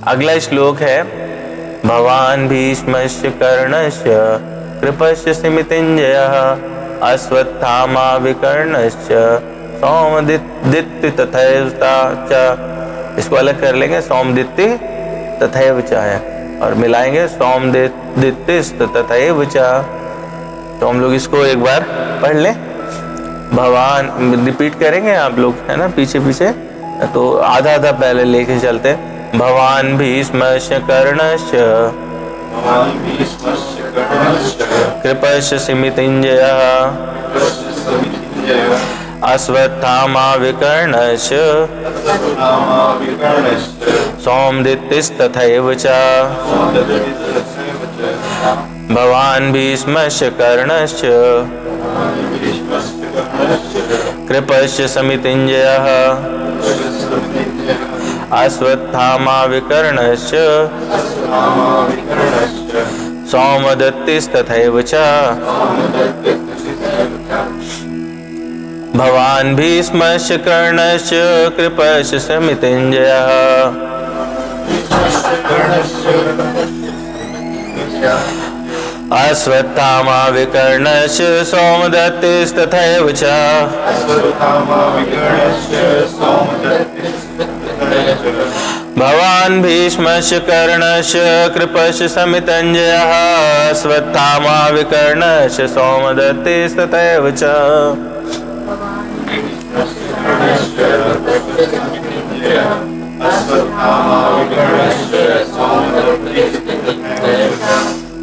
अगला श्लोक है भवान भीष्मस्य कर्णस्य कृपस्य सिमितिञ्जयः अश्वत्थामा विकर्णस्य सौमदित्य तथैवता च। इसको अलग कर लेंगे, सौमदित्य तथैव च है, और मिलाएंगे सौमदित्य तथैव च। तो हम लोग इसको एक बार पढ़ लें। भवान रिपीट करेंगे आप लोग, है ना, पीछे पीछे, तो आधा आधा पहले लेके चलते। भवान भीष्मस्य कर्णस्य कृपस्य सिमितिञ्जयः अश्वत्थामा विकर्णस्य सौमदित्तिस्तथैव च। भवान् भीष्मस्य कर्णस्य कृपस्य समितिञ्जयः अश्वत्थामा विकर्णस्य सौमदत्तिस्तथैव च। भवान् भीष्मस्य कर्णस्य कृपस्य समितिञ्जयः अश्वत्थामा विकर्णस्य सौमदत्तिस्तथैव च। भवान् भीष्मस्य कर्णस्य कृपस्य समितिञ्जयः अश्वत्थामा विकर्णस्य सौमदत्तिस्तथैव च।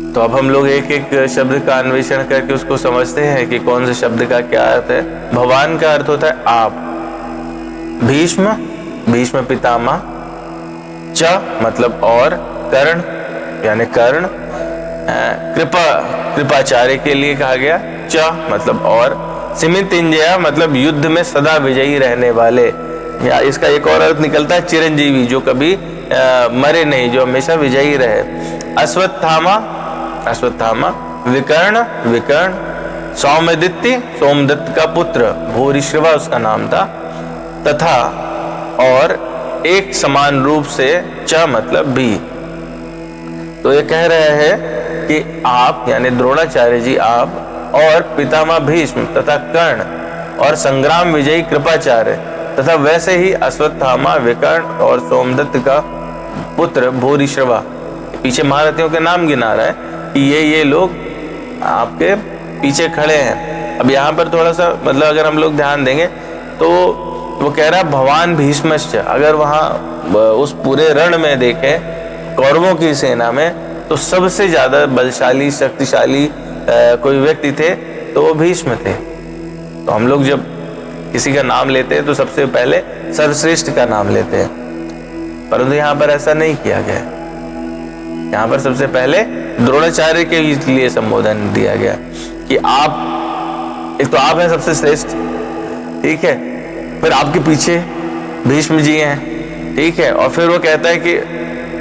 तो अब हम लोग एक एक शब्द का अन्वेषण करके उसको समझते हैं कि कौन से शब्द का क्या अर्थ है। भवान का अर्थ होता है आप, भीष्म भीष्म पितामह, च मतलब और, कर्ण यानी कर्ण, कृपा कृपाचार्य के लिए कहा गया, च मतलब और, सिमितिञ्जय मतलब युद्ध में सदा विजयी रहने वाले, या इसका एक और अर्थ निकलता है चिरंजीवी, जो कभी मरे नहीं, जो हमेशा विजयी रहे। अश्वत्थामा अश्वत्थामा, विकर्ण विकर्ण, सौमदित्य सोमदत्त का पुत्र, भूरिश्रवा उसका नाम था, तथा और एक समान रूप से, च मतलब भी। तो ये कह रहे हैं कि आप यानी द्रोणाचार्य जी आप, और पितामह भीष्म तथा कर्ण, और संग्राम विजयी कृपाचार्य, तथा वैसे ही अश्वत्थामा विकर्ण और सोमदत्त का पुत्र भूरिश्रवा। पीछे महारथियों के नाम गिना रहा है कि ये लोग आपके पीछे खड़े हैं। अब यहाँ पर थोड़ा सा मतलब अगर हम लोग ध्यान देंगे तो वो कह रहा है भवान भीष्मश्च। अगर वहाँ उस पूरे रण में देखें कौरवों की सेना में, तो सबसे ज्यादा बलशाली शक्तिशाली कोई व्यक्ति थे तो वो भीष्म थे। तो हम लोग जब किसी का नाम लेते हैं तो सबसे पहले सर्वश्रेष्ठ का नाम लेते हैं, परंतु यहाँ पर ऐसा नहीं किया गया। यहाँ पर सबसे पहले द्रोणाचार्य के लिए संबोधन दिया गया कि आप, एक तो आप हैं सबसे श्रेष्ठ, ठीक है, फिर आपके पीछे भीष्म जी हैं, ठीक है, और फिर वो कहता है कि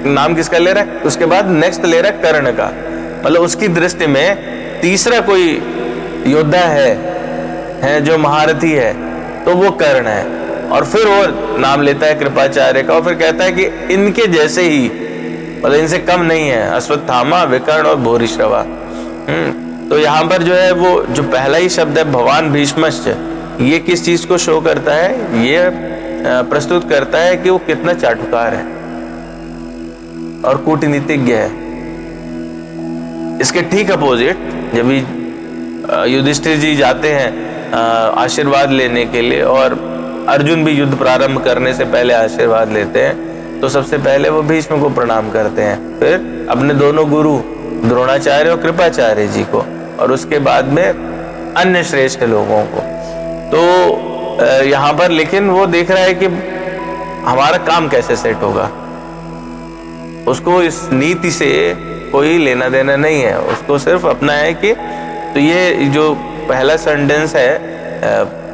नाम किसका ले रहा है, उसके बाद नेक्स्ट ले रहा है कर्ण का, मतलब उसकी दृष्टि में तीसरा कोई योद्धा है जो महारथी है तो वो कर्ण है, और फिर वो नाम लेता है कृपाचार्य का, और फिर कहता है कि इनके जैसे ही, मतलब इनसे कम नहीं है, अश्वत्थामा विकर्ण और भूरिश्रवा। तो यहाँ पर जो है वो जो पहला ही शब्द है भवान भीष्मश्च, ये किस चीज को शो करता है, ये प्रस्तुत करता है कि वो कितना चाटुकार है और कूटनीतिज्ञ है। इसके ठीक अपोजिट जब युधिष्ठिर जी जाते हैं आशीर्वाद लेने के लिए, और अर्जुन भी युद्ध प्रारंभ करने से पहले आशीर्वाद लेते हैं, तो सबसे पहले वो भीष्म को प्रणाम करते हैं, फिर अपने दोनों गुरु द्रोणाचार्य और कृपाचार्य जी को, और उसके बाद में अन्य श्रेष्ठ लोगों को। तो यहाँ पर लेकिन वो देख रहा है कि हमारा काम कैसे सेट होगा, उसको इस नीति से कोई लेना देना नहीं है, उसको सिर्फ अपना है कि, तो ये जो पहला सेंटेंस है,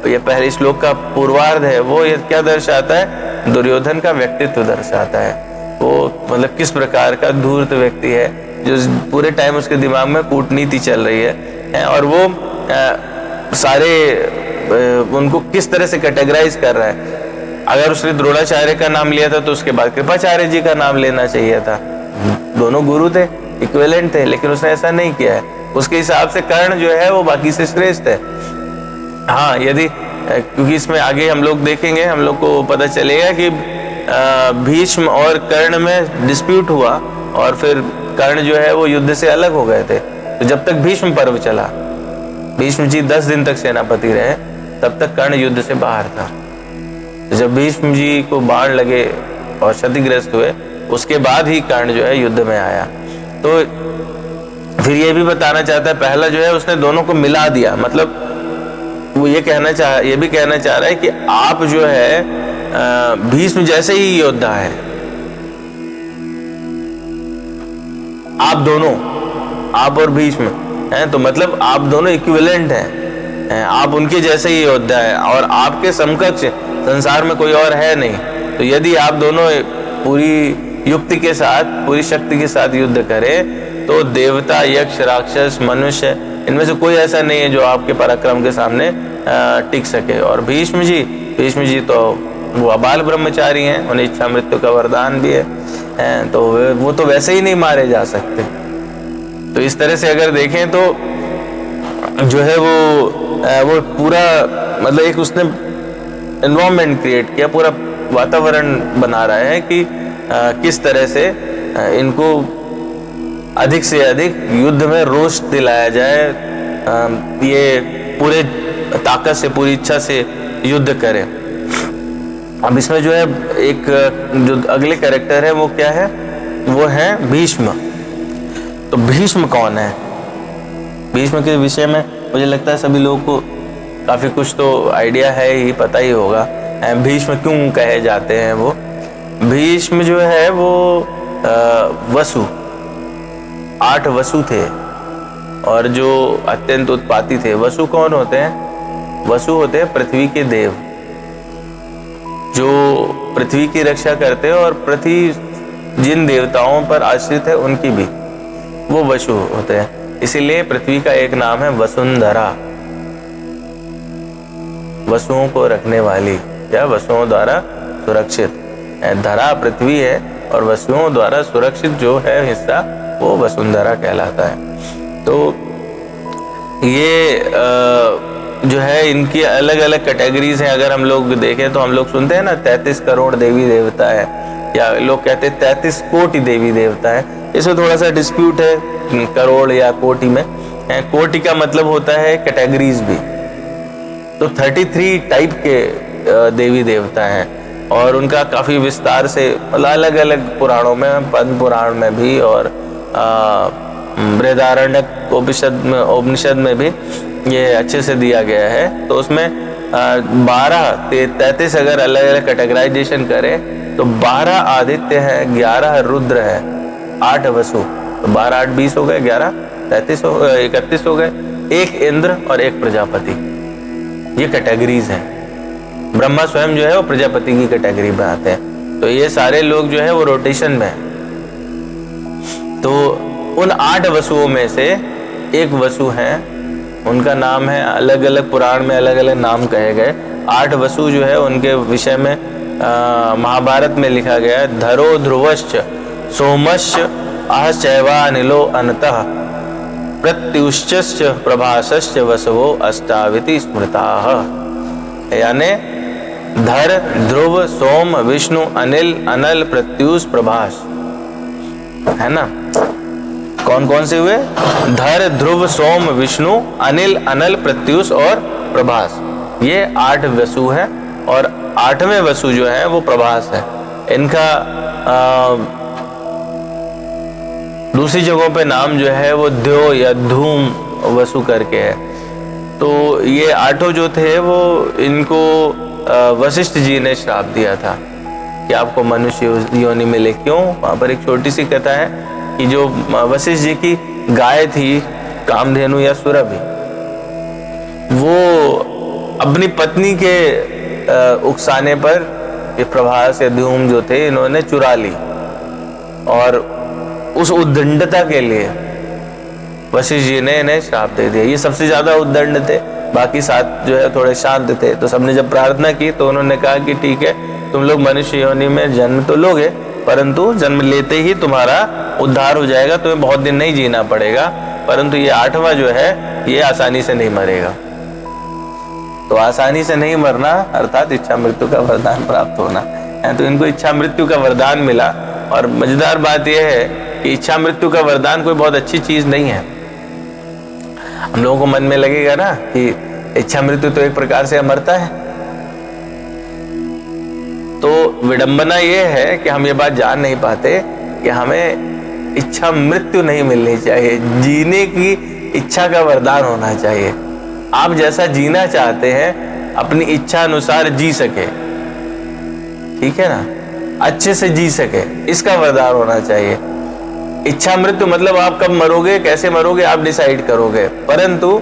ये पहले श्लोक का पूर्वार्ध है, वो ये क्या दर्शाता है, दुर्योधन का व्यक्तित्व दर्शाता है। वो मतलब किस प्रकार का धूर्त व्यक्ति है, जो पूरे टाइम उसके दिमाग में कूटनीति चल रही है, और वो सारे उनको किस तरह से कैटेगराइज कर रहा है अगर उसने द्रोणाचार्य का नाम लिया था तो उसके बाद कृपाचार्य जी का नाम लेना चाहिए था। दोनों गुरु थे, इक्विवेलेंट थे, लेकिन उसने ऐसा नहीं किया है। उसके हिसाब से कर्ण जो है वो बाकी से श्रेष्ठ है। हाँ, यदि क्योंकि इसमें आगे हम लोग देखेंगे, हम लोग को पता चलेगा कि भीष्म और कर्ण में डिस्प्यूट हुआ और फिर कर्ण जो है वो युद्ध से अलग हो गए थे। तो जब तक भीष्म पर्व चला, भीष्म जी 10 दिन तक सेनापति रहे, तब तक कर्ण युद्ध से बाहर था। तो जब भीष्म जी को बाण लगे और क्षतिग्रस्त हुए, उसके बाद ही कर्ण जो है युद्ध में आया। तो फिर ये भी बताना चाहता है, पहला जो है उसने दोनों को मिला दिया, मतलब वो ये भी कहना चाह रहा है कि आप जो है भीष्म जैसे ही योद्धा है, आप दोनों, आप और भीष्म हैं, तो मतलब आप दोनों इक्विवेलेंट हैं, आप उनके जैसे ही योद्धा है और आपके समकक्ष संसार में कोई और है नहीं। तो यदि आप दोनों पूरी युक्ति के साथ, पूरी शक्ति के साथ युद्ध करें तो देवता, यक्ष, राक्षस, मनुष्य, इनमें से कोई ऐसा नहीं है जो आपके पराक्रम के सामने टिक सके। और भीष्म जी तो वो अबाल ब्रह्मचारी हैं, उन्हें इच्छा मृत्यु का वरदान भी है, तो वो तो वैसे ही नहीं मारे जा सकते। तो इस तरह से अगर देखें तो जो है वो पूरा मतलब एक उसने एनवायरनमेंट क्रिएट किया, पूरा वातावरण बना रहा है कि किस तरह से इनको अधिक से अधिक युद्ध में रोष दिलाया जाए, ये पूरे ताकत से, पूरी इच्छा से युद्ध करें। अब इसमें जो है एक जो अगले कैरेक्टर है वो क्या है, वो है भीष्म। तो भीष्म कौन है? भीष्म के विषय में मुझे लगता है सभी लोगों को काफी कुछ तो आइडिया है ही, पता ही होगा भीष्म क्यों कहे जाते हैं। वो भीष्म जो है वो वसु, 8 वसु थे और जो अत्यंत उत्पाती थे। वसु कौन होते हैं? वसु होते हैं पृथ्वी के देव, जो पृथ्वी की रक्षा करते हैं और पृथ्वी जिन देवताओं पर आश्रित है उनकी भी, वो वसु होते हैं। इसीलिए पृथ्वी का एक नाम है वसुंधरा, वसुओं को रखने वाली या वसुओं द्वारा सुरक्षित। धरा पृथ्वी है और वसुओं द्वारा सुरक्षित जो है हिस्सा, वो वसुंधरा कहलाता है। तो ये जो है इनकी अलग अलग कैटेगरीज हैं। अगर हम लोग देखें तो हम लोग सुनते हैं ना 33 करोड़ देवी देवता है, या लोग कहते हैं 33 कोटि देवी देवता है। इसमें थोड़ा सा डिस्प्यूट है करोड़ या कोटि में। कोटि का मतलब होता है कैटेगरीज भी। तो 33 टाइप के देवी देवता हैं और उनका काफी विस्तार से अलग अलग पुराणों में, पद्म पुराण में भी और बृहदारण्यक उपनिषद में भी ये अच्छे से दिया गया है। तो उसमें 33 अगर अलग अलग कैटेगराइजेशन करें तो 12 आदित्य है, 11 रुद्र है, 8 वसु, तो 12 8 20 हो गए, 11 33 हो गए, 31 हो गए, 1 इंद्र और 1 प्रजापति। ये कैटेगरीज हैं। ब्रह्मा स्वयं जो है वो प्रजापति की कैटेगरी में आते हैं। तो ये सारे लोग जो है वो रोटेशन में है। तो उन 8 वसुओं में से एक वसु है, उनका नाम है, अलग अलग पुराण में अलग अलग नाम कहे गए। 8 वसु जो है उनके विषय में महाभारत में लिखा गया है, धरो ध्रुवश्च सोमश्च अह चैवानिलो अनतः प्रत्युश्च प्रभासश्च वसवो अष्टाविति स्मृताः। यानी धर, ध्रुव, सोम, विष्णु, अनिल, अनल, प्रत्युष, प्रभास, है ना। कौन कौन से हुए? धर, ध्रुव, सोम, विष्णु, अनिल, अनल, प्रत्युष और प्रभास। ये 8 वसु हैं और 8वें वसु जो है वो प्रभास है। इनका दूसरी जगहों पे नाम जो है वो द्यो या धूम वसु करके है। तो ये 8 जो थे वो इनको वशिष्ठ जी ने श्राप दिया था कि आपको मनुष्य योनि मिले। क्यों? वहाँ पर एक छोटी सी कथा है कि जो वशिष्ठ जी की गाय थी कामधेनु या सुरभि, वो अपनी पत्नी के उकसाने पर ये प्रभास या धूम जो थे इन्होंने चुरा ली और उस उद्दंडता के लिए वशिष्ठ जी ने इन्हें श्राप दे दिया। ये सबसे ज्यादा उद्दंड थे, बाकी 7 जो है थोड़े शांत थे। तो सबने जब प्रार्थना की तो उन्होंने कहा कि ठीक है, तुम लोग मनुष्य योनि में जन्म तो लोगे, परंतु जन्म लेते ही तुम्हारा उद्धार हो जाएगा, तुम्हें बहुत दिन नहीं जीना पड़ेगा, परंतु ये 8वां जो है ये आसानी से नहीं मरेगा। तो आसानी से नहीं मरना अर्थात इच्छा मृत्यु का वरदान प्राप्त होना है। तो इनको इच्छा मृत्यु का वरदान मिला। और मजेदार बात यह है कि इच्छा मृत्यु का वरदान कोई बहुत अच्छी चीज नहीं है। हम लोगों को मन में लगेगा ना कि इच्छा मृत्यु तो एक प्रकार से अमरता है। तो विडंबना यह है कि हम ये बात जान नहीं पाते कि हमें इच्छा मृत्यु नहीं मिलनी चाहिए, जीने की इच्छा का वरदान होना चाहिए। आप जैसा जीना चाहते हैं अपनी इच्छा अनुसार जी सके, ठीक है ना, अच्छे से जी सके, इसका वरदान होना चाहिए। इच्छा मृत्यु मतलब आप कब मरोगे, कैसे मरोगे आप डिसाइड करोगे, परंतु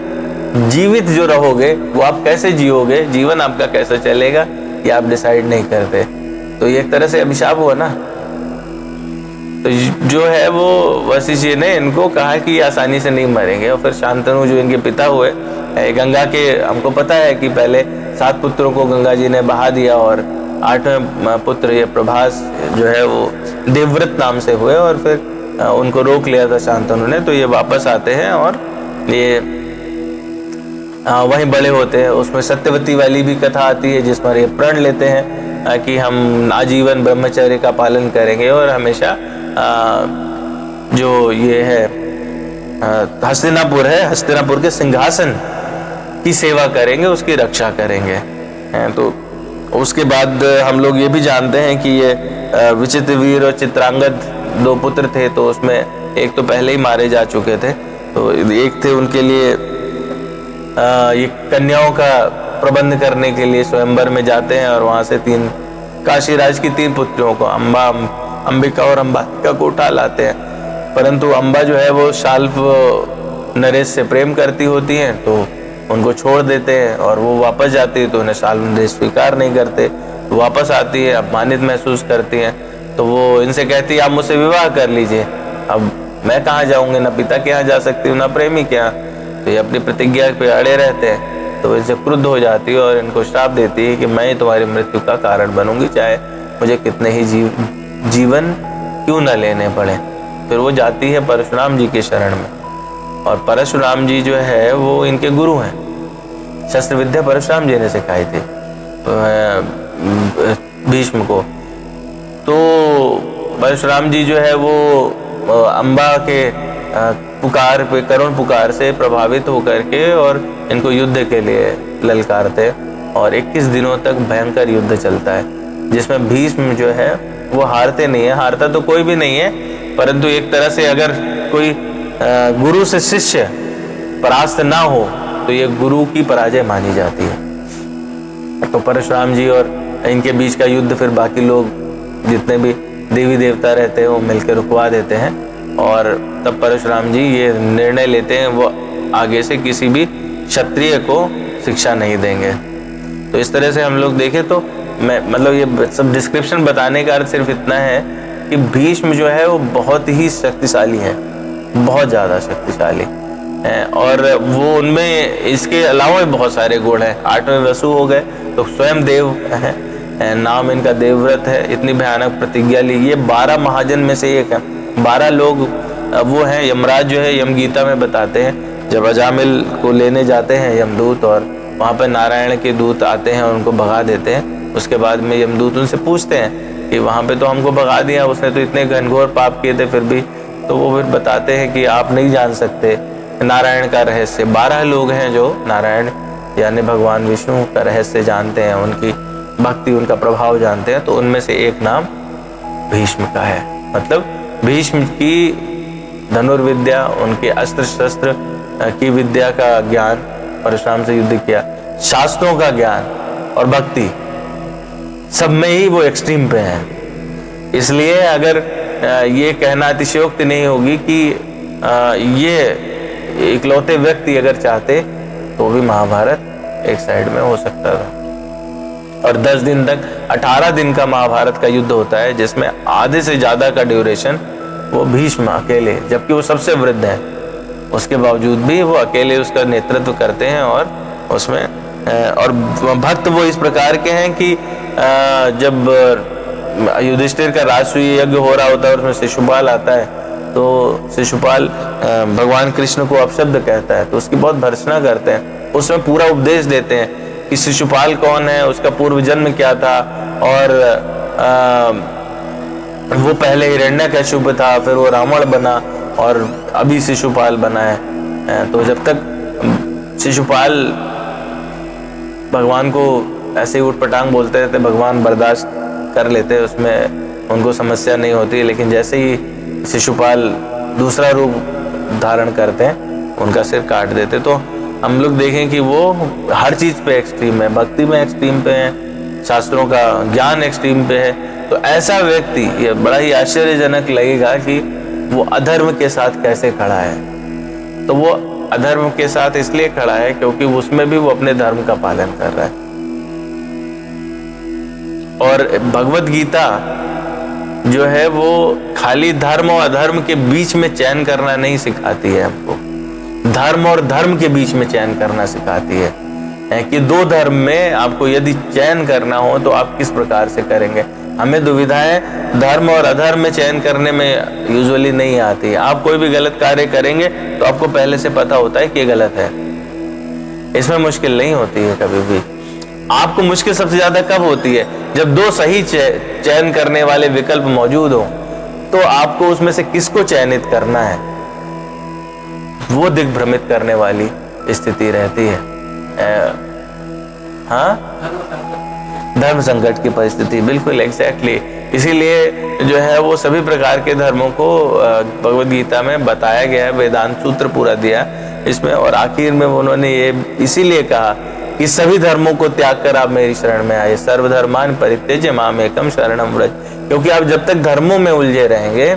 जीवित जो रहोगे वो आप कैसे जियोगे, जीवन आपका कैसे चलेगा ये आप डिसाइड नहीं करते। तो ये एक तरह से अभिशाप हुआ ना। तो जो है वो वशिष्ठ जी ने इनको कहा कि आसानी से नहीं मरेंगे। और फिर शांतनु जो इनके पिता हुए, गंगा के, हमको पता है कि पहले 7 पुत्रों को गंगा जी ने बहा दिया और 8वें पुत्र ये प्रभास जो है वो देवव्रत नाम से हुए और फिर उनको रोक लिया था शांतनु ने। तो ये वापस आते हैं और ये वहीं बड़े होते हैं। उसमें सत्यवती वाली भी कथा आती है जिसमें ये प्रण लेते हैं कि हम आजीवन ब्रह्मचर्य का पालन करेंगे और हमेशा जो ये है हस्तिनापुर है, हस्तिनापुर के सिंहासन की सेवा करेंगे, उसकी रक्षा करेंगे। तो उसके बाद हम लोग ये भी जानते हैं कि ये विचित्रवीर और चित्रांगद 2 पुत्र थे। तो उसमें एक तो पहले ही मारे जा चुके थे, तो एक थे उनके लिए ये कन्याओं का प्रबंध करने के लिए स्वयंवर में जाते हैं और वहां से 3 काशीराज की 3 पुत्रियों को अंबिका और अंबालिका को उठा लाते हैं। परंतु अंबा जो है वो शाल्व नरेश से प्रेम करती होती हैं तो उनको छोड़ देते हैं और वो वापस जाती है तो उन्हें शाल्व नरेश स्वीकार नहीं करते। तो वापस आती है, अपमानित महसूस करती हैं, तो वो इनसे कहती है आप मुझसे विवाह कर लीजिए, अब मैं कहाँ जाऊँगी, ना पिता के यहाँ जा सकती हूँ ना प्रेमी के यहाँ। तो ये अपनी प्रतिज्ञा पे अड़े रहते हैं। तो इनसे क्रुद्ध हो जाती है और इनको श्राप देती है कि मैं तुम्हारी मृत्यु का कारण बनूंगी, चाहे मुझे कितने ही जीवन क्यों न लेने पड़े। फिर वो जाती है परशुराम जी के शरण में और परशुराम जी जो है वो इनके गुरु हैं। शस्त्र विद्या परशुराम जी ने सिखाई थी भीष्म को। तो परशुराम जी जो है वो अंबा के पुकार पे, करुण पुकार से प्रभावित होकर के और इनको युद्ध के लिए ललकारते और 21 दिनों तक भयंकर युद्ध चलता है जिसमें भीष्म जो है वो हारते नहीं है। हारता तो कोई भी नहीं है, परंतु एक तरह से अगर कोई गुरु से शिष्य परास्त ना हो तो ये गुरु की पराजय मानी जाती है। तो परशुराम जी और इनके बीच का युद्ध फिर बाकी लोग जितने भी देवी देवता रहते हैं वो मिलकर रुकवा देते हैं और तब परशुराम जी ये निर्णय लेते हैं वो आगे से किसी भी क्षत्रिय को शिक्षा नहीं देंगे। तो इस तरह से हम लोग देखें तो मैं मतलब ये सब डिस्क्रिप्शन बताने का अर्थ सिर्फ इतना है कि भीष्म जो है वो बहुत ही शक्तिशाली है, बहुत ज़्यादा शक्तिशाली है और वो उनमें इसके अलावा भी बहुत सारे गुण हैं। 8वें वसु हो गए तो स्वयं देव है, नाम इनका देवव्रत है, इतनी भयानक प्रतिज्ञा ली। ये 12 महाजन में से एक है। 12 लोग वो हैं। यमराज जो है यम गीता में बताते हैं जब अजामिल को लेने जाते हैं यमदूत और वहाँ पर नारायण के दूत आते हैं और उनको भगा देते हैं। उसके बाद में यमदूत उनसे पूछते हैं कि वहाँ पे तो हमको भगा दिया, उसने तो इतने घनघोर पाप किए थे फिर भी। तो वो फिर बताते हैं कि आप नहीं जान सकते नारायण का रहस्य। 12 लोग हैं जो नारायण यानी भगवान विष्णु का रहस्य जानते हैं, उनकी भक्ति उनका प्रभाव जानते हैं। तो उनमें से एक नाम भीष्म का है। मतलब भीष्म की धनुर्विद्या, उनके अस्त्र शस्त्र की विद्या का ज्ञान, परशुराम से युद्ध किया, शास्त्रों का ज्ञान और भक्ति सब में ही वो एक्सट्रीम पे हैं। इसलिए अगर ये कहना अतिशयोक्ति नहीं होगी कि ये इकलौते व्यक्ति अगर चाहते तो भी महाभारत एक साइड में हो सकता था। और 10 दिन तक 18 दिन का महाभारत का युद्ध होता है जिसमें आधे से ज्यादा का ड्यूरेशन वो भीष्म अकेले, जबकि वो सबसे वृद्ध है, उसके बावजूद भी वो अकेले उसका नेतृत्व करते हैं। और उसमें और भक्त वो इस प्रकार के हैं कि जब युधिष्ठिर का राजसूय यज्ञ हो रहा होता है और उसमें शिशुपाल आता है, तो शिशुपाल भगवान कृष्ण को अपशब्द कहता है, तो उसकी बहुत भर्त्सना करते हैं। उसमें पूरा उपदेश देते हैं कि शिशुपाल कौन है, उसका पूर्व जन्म क्या था, और वो पहले हिरण्यकशिपु था, फिर वो रावण बना और अभी शिशुपाल बना है। तो जब तक शिशुपाल भगवान को ऐसे ही उठपटांग बोलते रहते, भगवान बर्दाश्त कर लेते, उसमें उनको समस्या नहीं होती। लेकिन जैसे ही शिशुपाल दूसरा रूप धारण करते हैं, उनका सिर काट देते। तो हम लोग देखें कि वो हर चीज़ पे एक्सट्रीम है, भक्ति में एक्सट्रीम पे है, शास्त्रों का ज्ञान एक्सट्रीम पे है। तो ऐसा व्यक्ति, ये बड़ा ही आश्चर्यजनक लगेगा कि वो अधर्म के साथ कैसे खड़ा है। तो वो अधर्म के साथ इसलिए खड़ा है क्योंकि उसमें भी वो अपने धर्म का पालन कर रहा है। और भगवत गीता जो है वो खाली धर्म और अधर्म के बीच में चयन करना नहीं सिखाती है हमको, धर्म और धर्म के बीच में चयन करना सिखाती है कि दो धर्म में आपको यदि चयन करना हो तो आप किस प्रकार से करेंगे। हमें दुविधाएं धर्म और अधर्म में चयन करने में यूजुअली नहीं आती है। आप कोई भी गलत कार्य करेंगे तो आपको पहले से पता होता है कि ये गलत है, इसमें मुश्किल नहीं होती है कभी भी। आपको मुश्किल सबसे ज्यादा कब होती है? जब दो सही चयन करने वाले विकल्प मौजूद हो, तो आपको उसमें से किसको चयनित करना है, वो दिग्भ्रमित करने वाली स्थिति रहती है। हाँ, धर्म संकट की परिस्थिति, बिल्कुल एग्जैक्टली। इसीलिए जो है वो सभी प्रकार के धर्मों को भगवद गीता में बताया गया है, वेदांत सूत्र पूरा दिया इसमें। और आखिर में उन्होंने ये इसीलिए कहा कि सभी धर्मों को त्याग कर आप मेरी शरण में आए, सर्वधर्मान परित्यज्य माम एकम शरणम व्रज। क्योंकि आप जब तक धर्मों में उलझे रहेंगे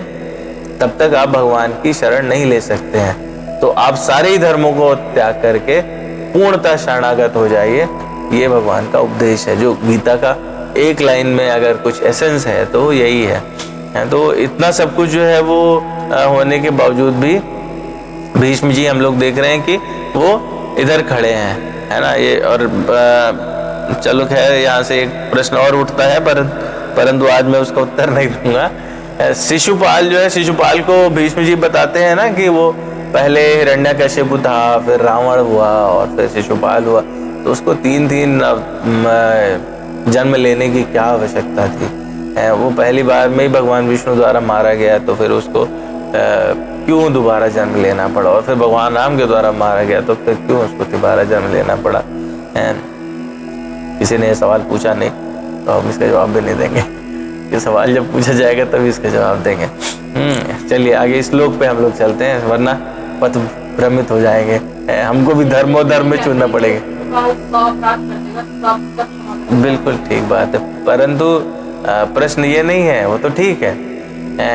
तब तक आप भगवान की शरण नहीं ले सकते हैं। तो आप सारे ही धर्मों को त्याग करके पूर्णतः शरणागत हो जाइए। ये भगवान का उपदेश है, जो गीता का एक लाइन में अगर कुछ एसेंस है तो यही है। तो इतना सब कुछ जो है वो होने के बावजूद भी भीष्म जी हम लोग देख रहे हैं कि वो इधर खड़े हैं, है ना। ये और चलो खैर यहाँ से एक प्रश्न और उठता है, परंतु आज मैं उसका उत्तर नहीं दूंगा। शिशुपाल जो है, शिशुपाल को भीष्म जी बताते हैं ना कि वो पहले हिरण्यकशिपु था, फिर रावण हुआ और फिर शिशुपाल हुआ। तो उसको तीन जन्म लेने की क्या आवश्यकता थी? वो पहली बार में ही भगवान विष्णु द्वारा मारा गया, तो फिर उसको क्यों दोबारा जन्म लेना पड़ा? और फिर भगवान राम के द्वारा मारा गया, तो फिर क्यों उसको दोबारा जन्म लेना पड़ा? किसी ने ये सवाल पूछा नहीं, तो हम इसका जवाब भी नहीं देंगे। ये सवाल जब पूछा जाएगा तभी इसका जवाब देंगे। चलिए आगे श्लोक पे हम लोग चलते हैं, वरना पथ भ्रमित हो जाएंगे। हमको भी धर्म और धर्म में चुनना पड़ेगा। बिल्कुल ठीक बात है, परंतु प्रश्न ये नहीं है, वो तो ठीक है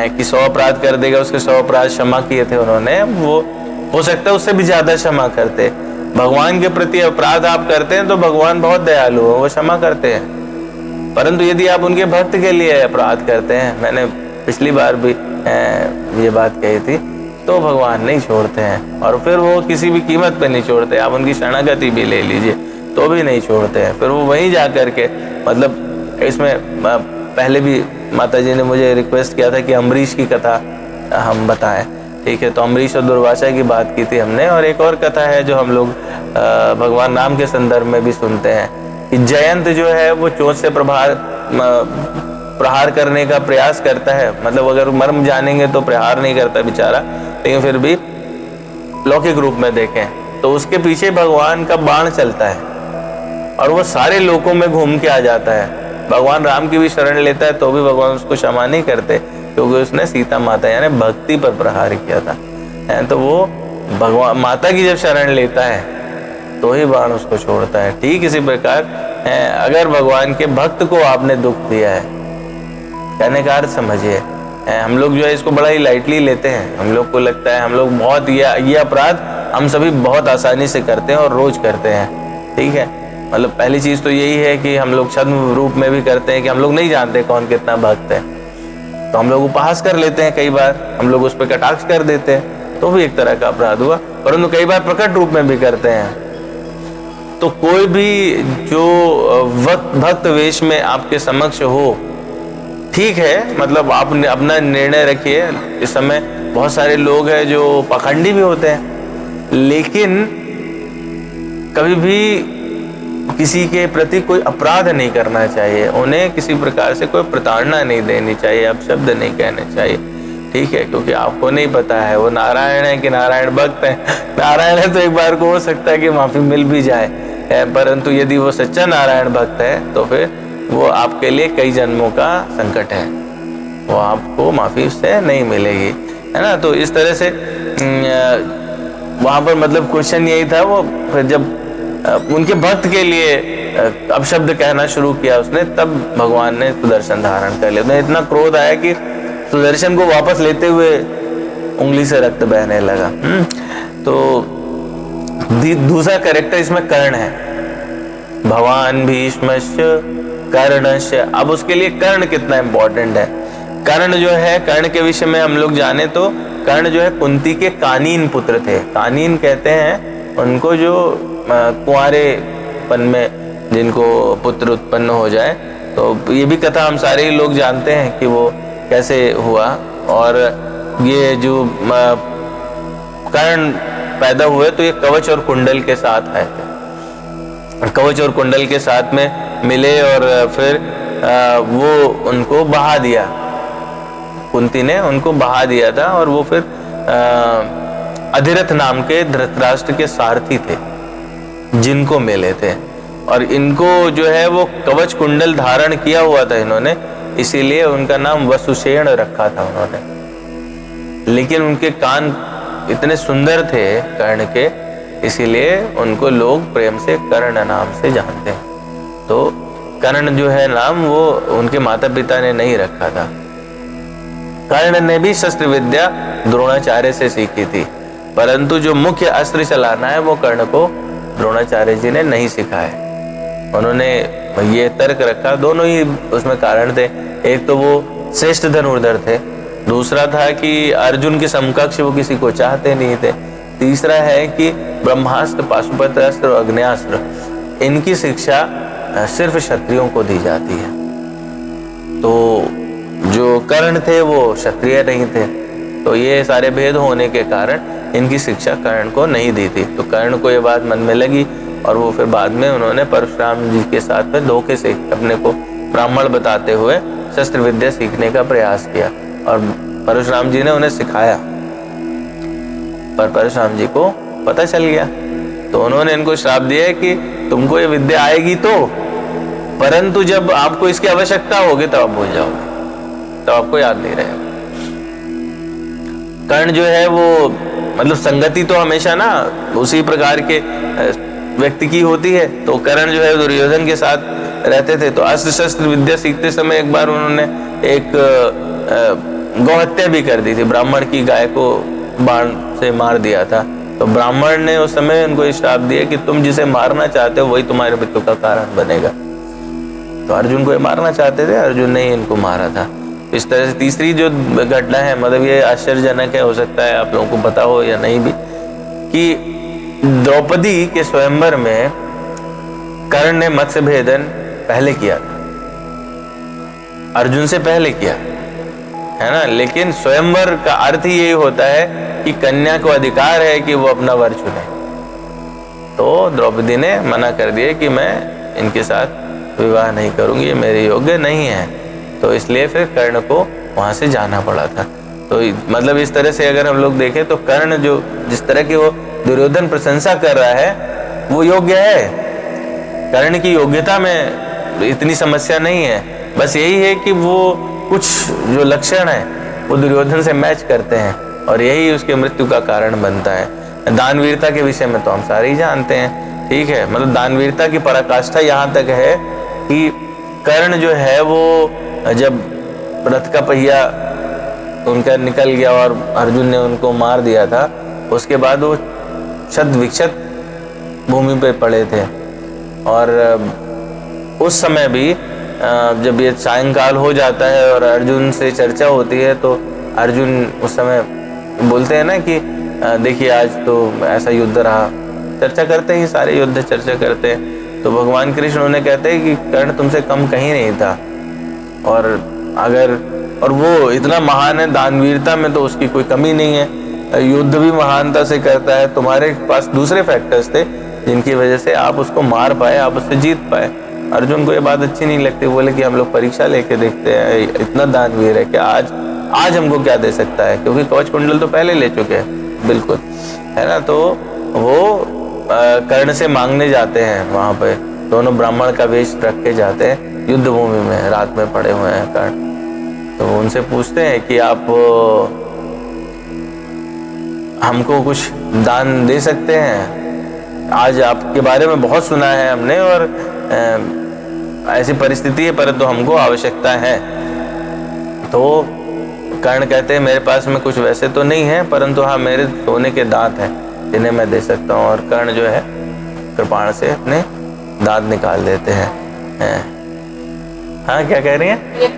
कि 100 अपराध कर देगा, उसके 100 अपराध क्षमा किए थे उन्होंने, वो हो सकता है उससे भी ज्यादा क्षमा करते। भगवान के प्रति अपराध आप करते हैं तो भगवान बहुत दयालु है, वो क्षमा करते हैं। परंतु यदि आप उनके भक्त के लिए अपराध करते हैं, मैंने पिछली बार भी ये बात कही थी, तो भगवान नहीं छोड़ते हैं। और फिर वो किसी भी कीमत पे नहीं छोड़ते। आप उनकी शरणागति भी ले लीजिए तो भी नहीं छोड़ते हैं। फिर वो वहीं जा करके, मतलब इसमें पहले भी माता जी ने मुझे रिक्वेस्ट किया था कि अम्बरीश की कथा हम बताएं, ठीक है। तो अम्बरीश और दुर्वासा की बात की थी हमने। और एक और कथा है जो हम लोग भगवान राम के संदर्भ में भी सुनते हैं कि जयंत जो है वो चोंच से प्रहार करने का प्रयास करता है। मतलब अगर मर्म जानेंगे तो प्रहार नहीं करता बेचारा, लेकिन फिर भी लौकिक रूप में देखें तो उसके पीछे भगवान का बाण चलता है और वो सारे लोकों में घूम के आ जाता है। भगवान राम की भी शरण लेता है तो भी भगवान उसको क्षमा नहीं करते, क्योंकि उसने सीता माता यानी भक्ति पर प्रहार किया था। तो वो भगवान माता की जब शरण लेता है तो ही बाण उसको छोड़ता है। ठीक इसी प्रकार अगर भगवान के भक्त को आपने दुख दिया है, कहने का अर्थ समझिए, हम लोग जो है इसको बड़ा ही लाइटली लेते हैं। हम लोग को लगता है हम लोग बहुत ये अपराध हम सभी बहुत आसानी से करते हैं और रोज करते हैं, ठीक है। मतलब पहली चीज तो यही है कि हम लोग छद्म रूप में भी करते हैं कि हम लोग नहीं जानते कौन कितना भक्त है, तो हम लोग उपहास कर लेते हैं। कई बार हम लोग उस पर कटाक्ष कर देते हैं, तो भी एक तरह का अपराध हुआ। परंतु कई बार प्रकट रूप में भी करते हैं तो कोई भी जो भक्त वेश में आपके समक्ष हो, ठीक है, मतलब आप अपना निर्णय रखिए। इस समय बहुत सारे लोग हैं जो पाखंडी भी होते हैं, लेकिन कभी भी किसी के प्रति कोई अपराध नहीं करना चाहिए, उन्हें किसी प्रकार से कोई प्रताड़ना नहीं देनी चाहिए, अपशब्द नहीं कहने चाहिए, ठीक है, क्योंकि आपको नहीं पता है वो नारायण है कि नारायण भक्त है। नारायण है तो एक बार को हो सकता है कि माफी मिल भी जाए, परंतु यदि वो सच्चा नारायण भक्त है तो फिर वो आपके लिए कई जन्मों का संकट है, वो आपको माफी उससे नहीं मिलेगी, है ना। तो इस तरह से वहां पर मतलब क्वेश्चन यही था, वो फिर जब उनके भक्त के लिए अपशब्द कहना शुरू किया उसने, तब भगवान ने सुदर्शन धारण कर लिया। तो इतना क्रोध आया कि सुदर्शन को वापस लेते हुए उंगली से रक्त बहने लगा। तो दूसरा कैरेक्टर इसमें कर्ण है, भवान भीष्मश्च कर्णश्च। अब उसके लिए कर्ण कितना इंपॉर्टेंट है। कर्ण जो है, कर्ण के विषय में हम लोग जाने तो कर्ण जो है कुंती के कानीन पुत्र थे। कानीन कहते हैं उनको जो कुंवारेपन में जिनको पुत्र उत्पन्न हो जाए। तो ये भी कथा हम सारे ही लोग जानते हैं कि वो कैसे हुआ। और ये जो कर्ण पैदा हुए तो ये कवच और कुंडल के साथ आए थे, कवच और कुंडल के साथ में मिले और फिर वो उनको बहा दिया, कुंती ने उनको बहा दिया था। और वो फिर अधिरथ नाम के धृतराष्ट्र के सारथी थे जिनको मिले थे, और इनको जो है वो कवच कुंडल धारण किया हुआ था इन्होंने, इसीलिए उनका नाम वसुषेण रखा था उन्होंने। लेकिन उनके कान इतने सुंदर थे कर्ण के, इसीलिए उनको लोग प्रेम से कर्ण नाम से जानते हैं। तो कर्ण जो है नाम वो उनके माता पिता ने नहीं रखा था। कर्ण ने भी शस्त्र विद्या द्रोणाचार्य से सीखी थी, परंतु जो मुख्य अस्त्र चलाना है वो कर्ण को द्रोणाचार्य जी ने नहीं सिखाया। उन्होंने ये तर्क रखा, दोनों ही उसमें कारण थे। एक तो वो श्रेष्ठ धनुर्धर थे, दूसरा था कि अर्जुन के समकक्ष वो किसी को चाहते नहीं थे, तीसरा है कि ब्रह्मास्त्र, पाशुपत अस्त्र और अग्न्यास्त्र इनकी शिक्षा सिर्फ क्षत्रियों को दी जाती है। तो जो कर्ण थे वो क्षत्रिय नहीं थे, तो ये सारे भेद होने के कारण इनकी शिक्षा कर्ण को नहीं दी थी। तो कर्ण को ये बात मन में लगी और वो फिर बाद में उन्होंने परशुराम जी के साथ में धोखे से अपने को ब्राह्मण बताते हुए शस्त्र विद्या सीखने का प्रयास किया, और परशुराम जी ने उन्हें सिखाया, पर परशुराम जी को पता चल गया। तो उन्होंने इनको श्राप दिया कि तुमको ये विद्या आएगी तो, परंतु जब आपको इसकी आवश्यकता होगी तब आप भूल जाओगे, तब आपको याद नहीं रहेगा। कर्ण जो है वो मतलब संगति तो हमेशा ना उसी प्रकार के व्यक्ति की होती है। तो कर्ण जो है दुर्योधन के साथ रहते थे, तो अस्त्र शस्त्र विद्या सीखते समय एक बार उन्होंने एक गौहत्या भी कर दी थी, ब्राह्मण की गाय को बाण से मार दिया था। तो ब्राह्मण ने उस समय उनको श्राप दिया कि तुम जिसे मारना चाहते हो वही तुम्हारे मृत्यु का कारण बनेगा। तो अर्जुन को ये मारना चाहते थे, अर्जुन ने ही इनको मारा था। इस तरह से तीसरी जो घटना है, मतलब ये आश्चर्यजनक है, हो सकता है आप लोगों को पता हो या नहीं भी, कि द्रौपदी के स्वयंवर में कर्ण ने मत्स्य भेदन पहले किया था, अर्जुन से पहले किया है ना। लेकिन स्वयंवर का अर्थ ही यही होता है कि कन्या को अधिकार है कि वो अपना वर चुने। तो द्रौपदी ने मना कर दिया कि मैं इनके साथ विवाह नहीं करूंगी, ये मेरे योग्य नहीं है। तो इसलिए फिर कर्ण को वहां से जाना पड़ा था। तो मतलब इस तरह से अगर हम लोग देखें तो कर्ण जो जिस तरह की वो दुर्योधन प्रशंसा कर रहा है वो योग्य है। कर्ण की योग्यता में इतनी समस्या नहीं है, बस यही है कि वो कुछ जो लक्षण है वो दुर्योधन से मैच करते हैं और यही उसके मृत्यु का कारण बनता है। दानवीरता के विषय में तो हम सारे ही जानते हैं, ठीक है। मतलब दानवीरता की पराकाष्ठा यहाँ तक है कि कर्ण जो है वो जब रथ का पहिया उनका निकल गया और अर्जुन ने उनको मार दिया था, उसके बाद वो क्षत विक्षत भूमि पे पड़े थे। और उस समय भी जब ये सायंकाल हो जाता है और अर्जुन से चर्चा होती है तो अर्जुन उस समय बोलते हैं ना कि देखिए आज तो ऐसा युद्ध रहा, चर्चा करते ही सारे युद्ध चर्चा करते हैं। तो भगवान कृष्ण उन्हें कहते हैं कि कर्ण तुमसे कम कहीं नहीं था, और वो इतना महान है, दानवीरता में तो उसकी कोई कमी नहीं है, युद्ध भी महानता से करता है। तुम्हारे पास दूसरे फैक्टर्स थे जिनकी वजह से आप उसको मार पाए, आप उससे जीत पाए। अर्जुन को ये बात अच्छी नहीं लगती, बोले कि हम लोग परीक्षा लेके देखते हैं, इतना दानवीर है कि आज हमको क्या दे सकता है, क्योंकि कवच कुंडल तो पहले ले चुके हैं, बिल्कुल, है ना। तो वो कर्ण से मांगने जाते हैं, वहां पे दोनों ब्राह्मण का वेश रख के जाते हैं युद्ध भूमि में, रात में पड़े हुए हैं कर्ण। तो उनसे पूछते हैं कि आप हमको कुछ दान दे सकते हैं, आज आपके बारे में बहुत सुना है हमने, और ऐसी परिस्थिति है परंतु हमको आवश्यकता है। तो कर्ण कहते हैं मेरे पास में कुछ वैसे तो नहीं है, परंतु हाँ मेरे सोने के दांत हैं जिन्हें मैं दे सकता हूँ। और कर्ण जो है कृपाण से अपने दांत निकाल देते हैं। हाँ क्या कह रही हैं?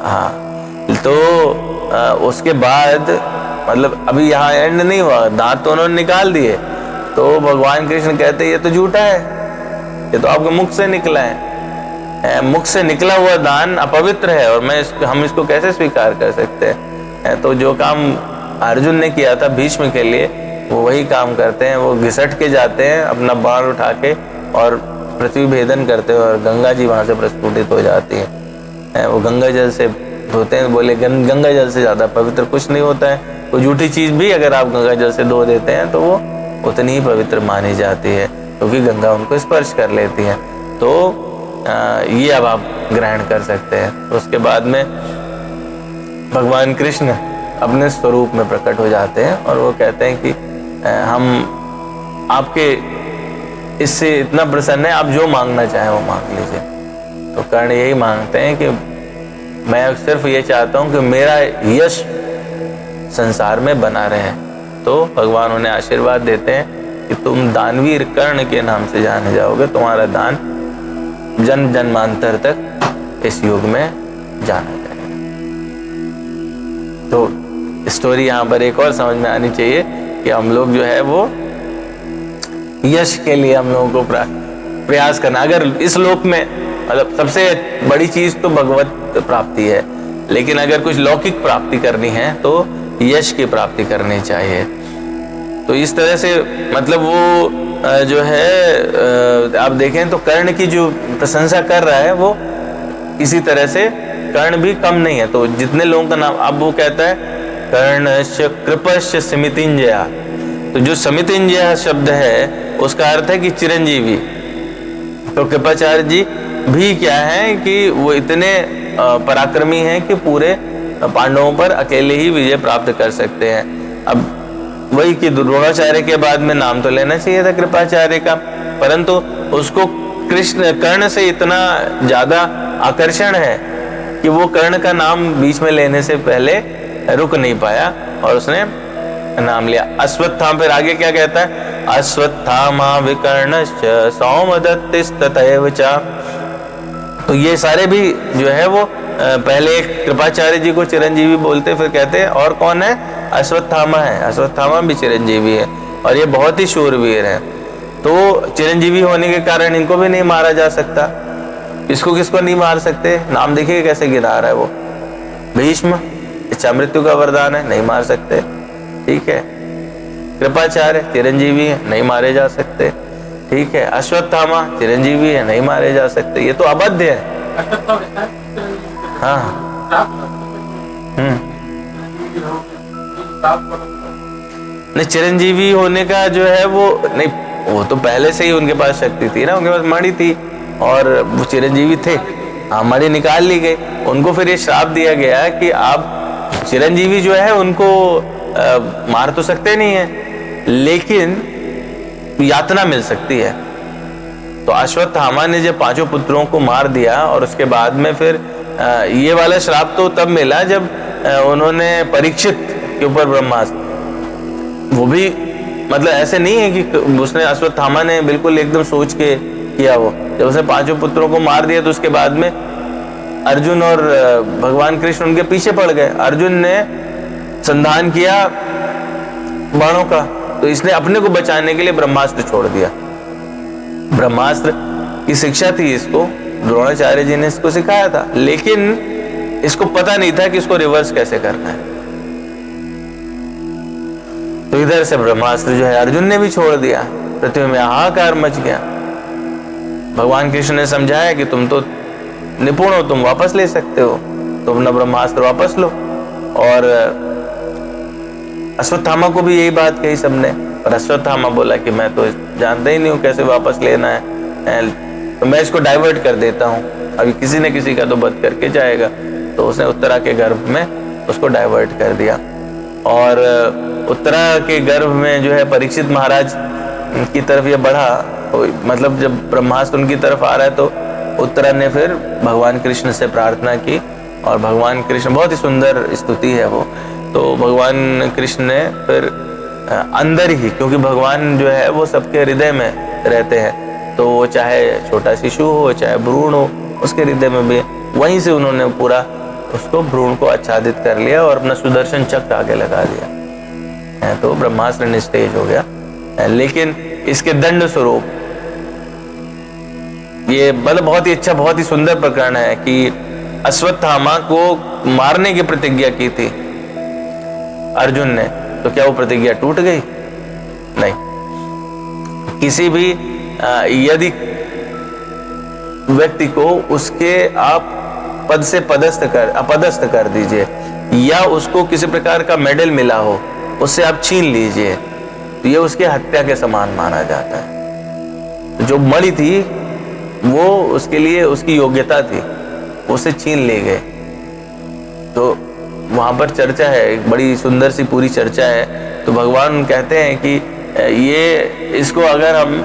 हाँ, तो उसके बाद मतलब अभी यहाँ एंड नहीं हुआ, दांत तो उन्होंने निकाल दिए। तो भगवान कृष्ण कहते हैं ये तो झूठा है, ये तो आपके मुख से निकला है, मुख से निकला हुआ दान अपवित्र है, और हम इसको कैसे स्वीकार कर सकते हैं। तो जो काम अर्जुन ने किया था भीष्म के लिए, वो वही काम करते हैं। वो घिसट के जाते हैं अपना बाण उठा के और पृथ्वी भेदन करते हैं, और गंगा जी वहां से प्रस्फुटित हो जाती है। वो गंगा जल से धोते हैं, बोले गंगा जल से ज्यादा पवित्र कुछ नहीं होता है। कोई झूठी चीज भी अगर आप गंगा जल से धो देते हैं तो वो उतनी ही पवित्र मानी जाती है, क्योंकि गंगा उनको स्पर्श कर लेती है। तो ये अब आप ग्रहण कर सकते हैं। तो उसके बाद में भगवान कृष्ण अपने स्वरूप में प्रकट हो जाते हैं, और वो कहते हैं कि हम आपके इससे इतना प्रसन्न है, आप जो मांगना चाहें वो मांग लीजिए। तो कर्ण यही मांगते हैं कि मैं सिर्फ ये चाहता हूँ कि मेरा यश संसार में बना रहे। तो भगवान उन्हें आशीर्वाद देते हैं कि तुम दानवीर कर्ण के नाम से जाने जाओगे, तुम्हारा दान जन्म जन्मांतर तक इस युग में जाना जाएगा। तो स्टोरी यहाँ पर एक और समझ में आनी चाहिए कि हम लोग जो है वो यश के लिए हम लोगों को प्रयास करना, अगर इस लोक में मतलब सबसे बड़ी चीज तो भगवत प्राप्ति है, लेकिन अगर कुछ लौकिक प्राप्ति करनी है तो यश की प्राप्ति करनी चाहिए। तो इस तरह से मतलब वो जो है आप देखें तो कर्ण की जो प्रशंसा कर रहा है वो किसी तरह से कर्ण भी कम नहीं है। तो जितने लोगों का नाम, अब वो कहता है कर्णश्च कृपश्च समितिंजया, तो जो समितिंजया शब्द है उसका अर्थ है कि चिरंजीवी। तो कृपाचार्य जी भी क्या है कि वो इतने पराक्रमी हैं कि पूरे पांडवों पर अकेले ही विजय प्राप्त कर सकते हैं। अब वही कि द्रोणाचार्य के बाद में नाम तो लेना चाहिए था कृपाचार्य का, परंतु उसको कर्ण से इतना ज्यादा आकर्षण है कि वो कर्ण का नाम बीच में लेने से पहले रुक नहीं पाया और उसने नाम लिया अश्वत्थामा। फिर आगे क्या कहता है, अश्वत्थामा विकर्णश्च सौमदत्तिस्तथैव च। तो ये सारे भी जो है वो पहले कृपाचार्य जी को चिरंजीवी बोलते, फिर कहते हैं और कौन है, अश्वत्थामा है, अश्वत्थामा भी चिरंजीवी है और ये बहुत ही शूरवीर है। तो चिरंजीवी होने के कारण इनको भी नहीं मारा जा सकता। इसको किसको नहीं मार सकते, नाम देखिए कैसे गिरा रहा है वो, भीष्म इच्छा मृत्यु का वरदान है, नहीं मार सकते, ठीक है। कृपाचार्य चिरंजीवी है, नहीं मारे जा सकते, ठीक है। अश्वत्थामा चिरंजीवी है, नहीं मारे जा सकते, ये तो अबध्य है। हाँ नहीं, चिरंजीवी होने का जो है वो नहीं, वो तो पहले से ही उनके पास शक्ति थी ना, उनके पास मणि थी और वो चिरंजीवी थे। हाँ, मणि निकाल ली गई, उनको फिर ये श्राप दिया गया कि आप चिरंजीवी जो है उनको मार तो सकते नहीं है, लेकिन यातना मिल सकती है। तो अश्वत्थामा ने जब पांचों पुत्रों को मार दिया और उसके बाद में फिर ये वाला श्राप तो तब मिला जब उन्होंने परीक्षित के ऊपर ब्रह्मास्त्र, वो भी मतलब ऐसे नहीं है कि उसने अश्वत्थामा ने बिल्कुल एकदम सोच के किया, वो जब उसने पांचों पुत्रों को मार दिया तो उसके बाद में अर्जुन और भगवान कृष्ण उनके पीछे पड़ गए। अर्जुन ने संधान किया बाणों का तो इसने अपने को बचाने के लिए ब्रह्मास्त्र छोड़ दिया। ब्रह्मास्त्र की शिक्षा थी इसको, द्रोणाचार्य जी ने इसको सिखाया था, लेकिन इसको पता नहीं था कि इसको रिवर्स कैसे करना है। तो इधर से ब्रह्मास्त्र जो है अर्जुन ने भी छोड़ दिया, पृथ्वी में हाहाकार मच गया। भगवान कृष्ण ने समझाया कि तुम तो निपुण हो, तुम वापस ले सकते हो, तो अपना ब्रह्मास्त्र वापस लो। और अश्वत्थामा को भी यही बात कही सबने, और अश्वत्थामा बोला कि मैं तो जानता ही नहीं हूँ कैसे वापस लेना है, तो मैं इसको डाइवर्ट कर देता हूँ, अभी किसी न किसी का तो वध करके जाएगा। तो उसने उत्तरा के गर्भ में उसको डाइवर्ट कर दिया। और उत्तरा के गर्भ में जो है परीक्षित महाराज की तरफ ये बढ़ा, तो मतलब जब ब्रह्मास्त्र उनकी तरफ आ रहा है तो उत्तरा ने फिर भगवान कृष्ण से प्रार्थना की, और भगवान कृष्ण, बहुत ही सुंदर स्तुति है वो, तो भगवान कृष्ण ने फिर अंदर ही, क्योंकि भगवान जो है वो सबके हृदय में रहते हैं, तो वो चाहे छोटा शिशु हो चाहे भ्रूण हो, उसके हृदय में भी, वहीं से उन्होंने पूरा उसको भ्रूण को आच्छादित कर लिया और अपना सुदर्शन चक्र आगे लगा दिया, तो ब्रह्मास्त्र निस्तेज हो गया। लेकिन इसके दंड स्वरूप ये मतलब बहुत ही अच्छा, बहुत ही सुंदर प्रकरण है कि अश्वत्थामा को मारने की प्रतिज्ञा की थी अर्जुन ने, तो क्या वो प्रतिज्ञा टूट गई? नहीं। किसी भी यदि व्यक्ति को उसके आप पद से अपदस्थ कर दीजिए, या उसको किसी प्रकार का मेडल मिला हो, उससे आप छीन लीजिए, तो ये उसके हत्या के समान माना जाता है। तो जो मणि थी वो उसके लिए उसकी योग्यता थी, उसे छीन ले गए। तो वहां पर चर्चा है, एक बड़ी सुंदर सी पूरी चर्चा है। तो भगवान कहते हैं कि ये इसको अगर हम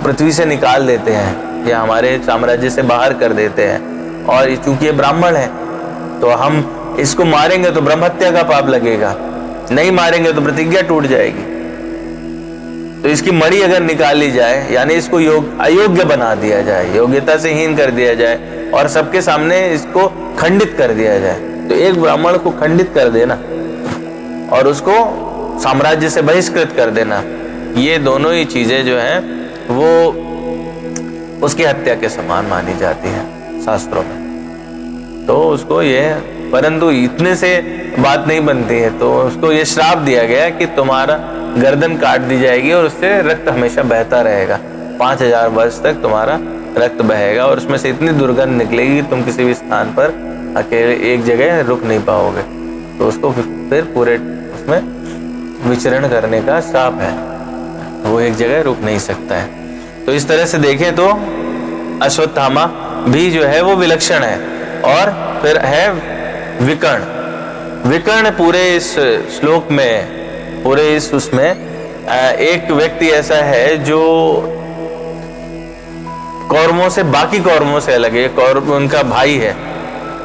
पृथ्वी से निकाल देते हैं या हमारे साम्राज्य से बाहर कर देते हैं, और चूंकि ये ब्राह्मण है तो हम इसको मारेंगे तो ब्रह्म हत्या का पाप लगेगा, नहीं मारेंगे तो प्रतिज्ञा टूट जाएगी। तो इसकी मणि अगर निकाल ली जाए, यानी इसको अयोग्य बना दिया जाए, योग्यता से हीन कर दिया जाए, और सबके सामने इसको खंडित कर दिया जाए, तो एक ब्राह्मण को खंडित कर देना और उसको साम्राज्य से बहिष्कृत कर देना, ये दोनों ही चीजें जो हैं वो उसकी हत्या के समान मानी जाती हैं शास्त्रों में। तो उसको ये, परंतु इतने से बात नहीं बनती है, तो उसको ये श्राप दिया गया कि तुम्हारा गर्दन काट दी जाएगी और उससे रक्त हमेशा बहता रहेगा, 5000 वर्ष तक तुम्हारा रक्त बहेगा, और उसमें से इतनी दुर्गंध निकलेगी कि तुम किसी भी स्थान पर अकेले एक जगह रुक नहीं पाओगे। तो उसको फिर पूरे उसमें विचरण करने का श्राप है, वो एक जगह रुक नहीं सकता है। तो इस तरह से देखें तो अश्वत्थामा भी जो है वो विलक्षण है। और फिर है विकर्ण। विकर्ण पूरे इस श्लोक में, पूरे इस उसमें एक व्यक्ति ऐसा है जो कौरवों से, बाकी कौरवों से अलग है। कौरव उनका भाई है,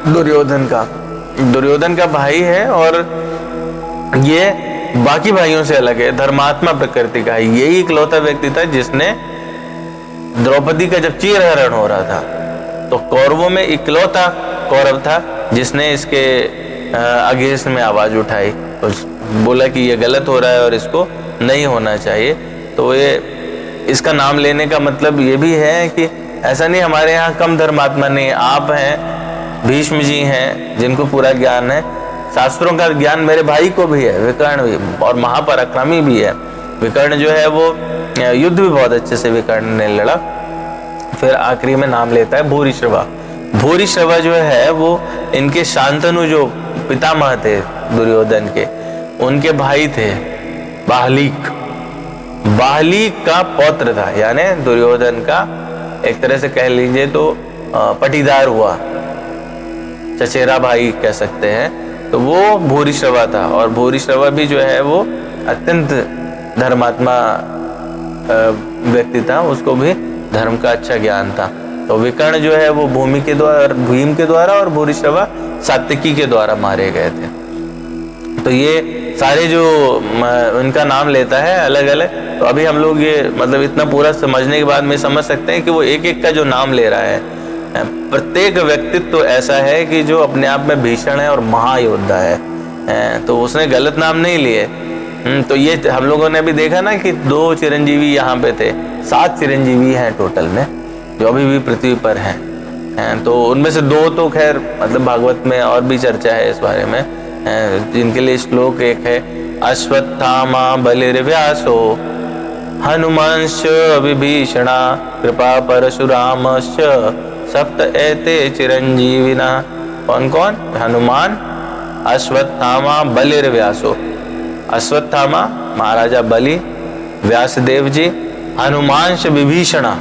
दुर्योधन का भाई है, और ये बाकी भाइयों से अलग है, धर्मात्मा प्रकृति का है। यही इकलौता व्यक्ति था जिसने द्रौपदी का जब चीरहरण हो रहा था, तो कौरवों में इकलौता कौरव था जिसने इसके अगेंस्ट में आवाज उठाई, तो बोला कि ये गलत हो रहा है और इसको नहीं होना चाहिए। तो ये इसका नाम लेने का मतलब ये भी है कि ऐसा नहीं हमारे यहाँ कम धर्मात्मा नहीं, आप हैं, भीष्म जी हैं जिनको पूरा ज्ञान है, शास्त्रों का ज्ञान मेरे भाई को भी है, विकर्ण भी, और महापराक्रमी भी है। विकर्ण जो है वो युद्ध भी बहुत अच्छे से विकर्ण ने लड़ा। फिर आखिरी में नाम लेता है भूरिश्रवा। भूरिश्रवा जो है वो इनके शांतनु जो पितामह थे दुर्योधन के, उनके भाई थे बाहलीक। बाहलीक का पौत्र था, यानी दुर्योधन का एक तरह से कह लीजिए तो पटीदार हुआ, चचेरा भाई कह सकते हैं। तो वो भूरिश्रवा था, और भूरिश्रवा भी जो है वो अत्यंत धर्मात्मा व्यक्ति था, उसको भी धर्म का अच्छा ज्ञान था। तो विकर्ण जो है वो भीम के द्वारा और भूरिश्रवा सात्विकी के द्वारा मारे गए थे। तो ये सारे जो उनका नाम लेता है अलग अलग, तो अभी हम लोग ये मतलब इतना पूरा समझने के बाद में समझ सकते हैं कि वो एक एक का जो नाम ले रहा है, प्रत्येक व्यक्तित्व तो ऐसा है कि जो अपने आप में भीषण है और महायोद्धा है। तो उसने गलत नाम नहीं लिए, तो ये हम लोगों ने भी देखा ना कि 2 चिरंजीवी यहाँ पे थे, 7 चिरंजीवी हैं टोटल में जो अभी भी पृथ्वी पर हैं। तो उनमें से 2 तो खैर मतलब भागवत में और भी चर्चा है इस बारे में, जिनके लिए श्लोक एक है, अश्वत्थामा बलिर्व्यासो हनुमांश्च विभीषणा कृपा परशुरामश्च सप्त एते चिरंजीविना। कौन कौन? हनुमान, अश्वत्थामा, बलिर्व्यासो। अश्वत्थामा महाराजा बलि, व्यासदेव जी, हनुमांश विभीषणा,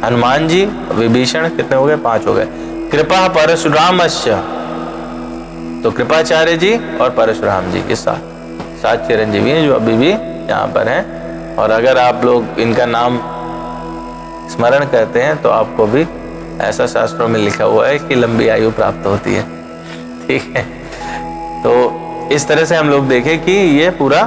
हनुमान जी, विभीषण, कितने हो गए? 5 हो गए। कृपा परशुरामश्च, तो कृपाचार्य जी और परशुराम जी के 7 चिरंजीवी हैं जो अभी भी यहाँ पर हैं। और अगर आप लोग इनका नाम स्मरण करते हैं तो आपको भी ऐसा शास्त्रों में लिखा हुआ है कि लंबी आयु प्राप्त होती है। ठीक है, तो इस तरह से हम लोग देखें कि ये पूरा